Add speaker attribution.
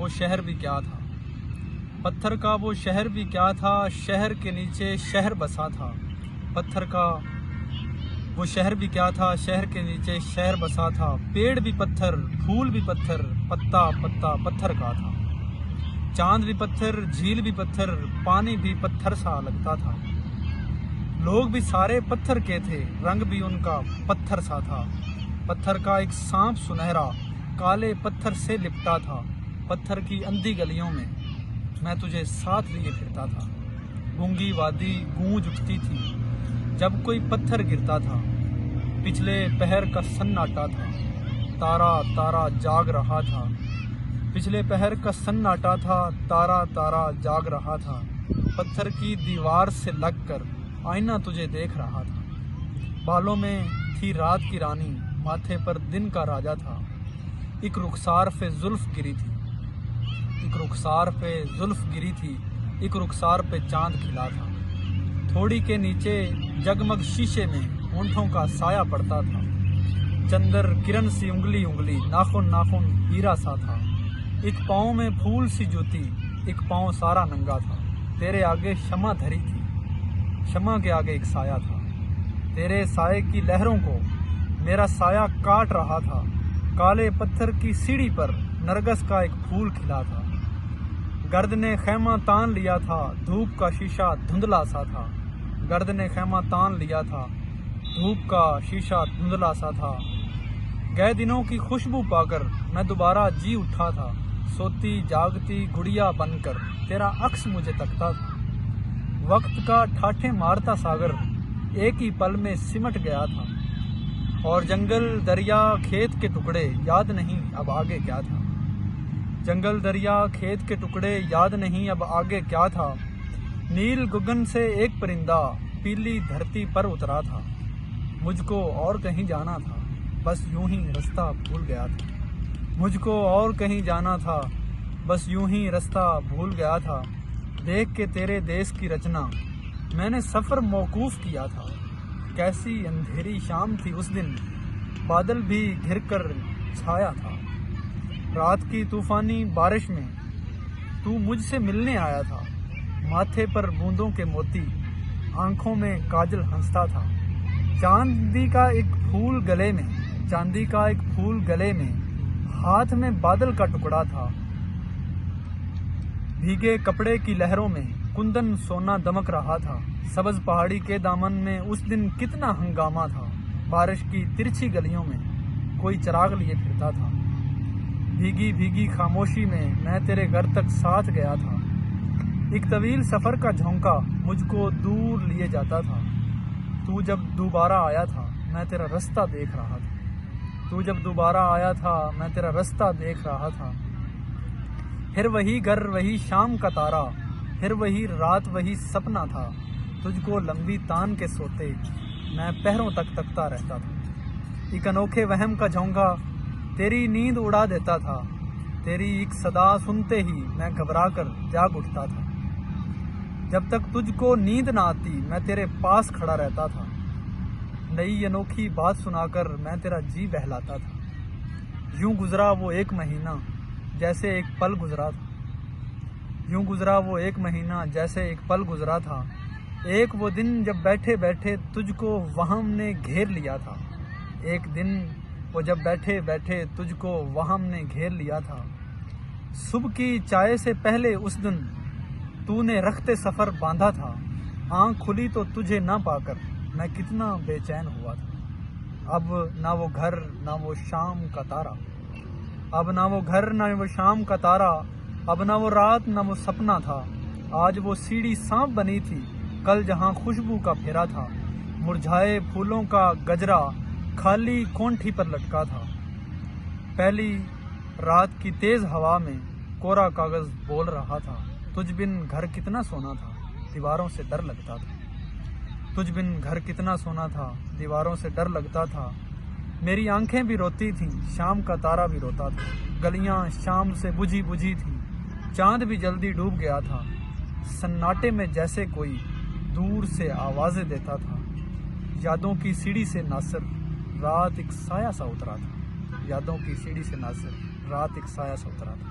Speaker 1: وہ شہر بھی کیا تھا، پتھر کا وہ شہر بھی کیا تھا، شہر کے نیچے شہر بسا تھا۔ پتھر کا وہ شہر بھی کیا تھا، شہر کے نیچے شہر بسا تھا۔ پیڑ بھی پتھر، پھول بھی پتھر، پتا پتا پتھر کا تھا۔ چاند بھی پتھر، جھیل بھی پتھر، پانی بھی پتھر سا لگتا تھا۔ لوگ بھی سارے پتھر کے تھے، رنگ بھی ان کا پتھر سا تھا۔ پتھر کا ایک سانپ سنہرا کالے پتھر سے لپٹا تھا۔ پتھر کی اندھی گلیوں میں تجھے ساتھ لیے پھرتا تھا۔ گونگی وادی گونج اٹھتی تھی جب کوئی پتھر گرتا تھا۔ پچھلے پہر کا سناٹا تھا، تارا تارا جاگ رہا تھا۔ پچھلے پہر کا سناٹا تھا، تارا تارا جاگ رہا تھا۔ پتھر کی دیوار سے لگ کر آئینہ تجھے دیکھ رہا تھا۔ بالوں میں تھی رات کی رانی، ماتھے پر دن کا راجا تھا۔ ایک رخسار پہ زلف گری تھی، ایک رخسار پہ زلف گری تھی، ایک رخسار پہ چاند کھلا تھا۔ تھوڑی کے نیچے جگمگ شیشے میں ہونٹوں کا سایہ پڑتا تھا۔ چندر کرن سی انگلی انگلی، ناخن ناخن ہیرا سا تھا۔ ایک پاؤں میں پھول سی جوتی، ایک پاؤں سارا ننگا تھا۔ تیرے آگے شمع دھری تھی، شمع کے آگے ایک سایہ تھا۔ تیرے سائے کی لہروں کو میرا سایہ کاٹ رہا تھا۔ کالے پتھر کی سیڑھی پر نرگس کا ایک پھول کھلا تھا۔ گرد نے خیمہ تان لیا تھا، دھوپ کا شیشہ دھندلا سا تھا۔ گرد نے خیمہ تان لیا تھا، دھوپ کا شیشہ دھندلا سا تھا۔ گئے دنوں کی خوشبو پا کر میں دوبارہ جی اٹھا تھا۔ سوتی جاگتی گڑیا بن کر تیرا عکس مجھے تکتا تھا۔ وقت کا ٹھاٹھے مارتا ساگر ایک ہی پل میں سمٹ گیا تھا، اور جنگل دریا کھیت کے ٹکڑے یاد نہیں اب آگے کیا تھا۔ جنگل دریا کھیت کے ٹکڑے یاد نہیں اب آگے کیا تھا۔ نیل گگن سے ایک پرندہ پیلی دھرتی پر اترا تھا۔ مجھ کو اور کہیں جانا تھا، بس یوں ہی رستہ بھول گیا تھا۔ مجھ کو اور کہیں جانا تھا، بس یوں ہی رستہ بھول گیا تھا۔ دیکھ کے تیرے دیس کی رچنا میں نے سفر موقوف کیا تھا۔ کیسی اندھیری شام تھی اس دن، بادل بھی گھر کر چھایا تھا۔ رات کی طوفانی بارش میں تو مجھ سے ملنے آیا تھا۔ ماتھے پر بوندوں کے موتی، آنکھوں میں کاجل ہنستا تھا۔ چاندی کا ایک پھول گلے میں، چاندی کا ایک پھول گلے میں، ہاتھ میں بادل کا ٹکڑا تھا۔ بھیگے کپڑے کی لہروں میں کندن سونا دمک رہا تھا۔ سبز پہاڑی کے دامن میں اس دن کتنا ہنگامہ تھا۔ بارش کی ترچھی گلیوں میں کوئی چراغ لیے پھرتا تھا۔ بھیگی بھیگی خاموشی میں تیرے گھر تک ساتھ گیا تھا۔ ایک طویل سفر کا جھونکا مجھ کو دور لیے جاتا تھا۔ تو جب دوبارہ آیا تھا میں تیرا رستہ دیکھ رہا تھا۔ تو جب دوبارہ آیا تھا میں تیرا رستہ دیکھ رہا تھا۔ پھر وہی گھر وہی شام کا تارا، پھر وہی رات وہی سپنا تھا۔ تجھ کو لمبی تان کے سوتے میں پہروں تک تکتا رہتا تھا۔ ایک انوکھے وہم کا جھونکا تیری نیند اڑا دیتا تھا۔ تیری ایک صدا سنتے ہی میں گھبرا کر جاگ اٹھتا تھا۔ جب تک تجھ کو نیند نہ آتی میں تیرے پاس کھڑا رہتا تھا۔ نئی انوکھی بات سنا کر میں تیرا جی بہلاتا تھا۔ یوں گزرا وہ ایک مہینہ جیسے ایک پل گزرا تھا۔ یوں گزرا وہ ایک مہینہ جیسے ایک پل گزرا تھا۔ ایک وہ دن جب بیٹھے بیٹھے تجھ کو وہم نے گھیر لیا تھا۔ ایک دن وہ جب بیٹھے بیٹھے تجھ کو وہم نے گھیر لیا تھا۔ صبح کی چائے سے پہلے اس دن تو نے رخت سفر باندھا تھا۔ آنکھ کھلی تو تجھے نہ پا کر میں کتنا بے چین ہوا تھا۔ اب نہ وہ گھر نہ وہ شام کا تارا، اب نہ وہ گھر نہ وہ شام کا تارا، اب نہ وہ رات نہ وہ سپنا تھا۔ آج وہ سیڑھی سانپ بنی تھی، کل جہاں خوشبو کا پھیرا تھا۔ مرجھائے پھولوں کا گجرا خالی کونٹھی پر لٹکا تھا۔ پہلی رات کی تیز ہوا میں کورا کاغذ بول رہا تھا۔ تجھ بن گھر کتنا سونا تھا، دیواروں سے ڈر لگتا تھا۔ تجھ بن گھر کتنا سونا تھا، دیواروں سے ڈر لگتا تھا۔ میری آنکھیں بھی روتی تھیں، شام کا تارا بھی روتا تھا۔ گلیاں شام سے بجھی بجھی تھیں، چاند بھی جلدی ڈوب گیا تھا۔ سناٹے میں جیسے کوئی دور سے آوازیں دیتا تھا۔ یادوں کی سیڑھی سے ناصر رات ایک سایہ سا اترا تھا۔ یادوں کی سیڑھی سے ناصر رات ایک سایہ سا اترا تھا۔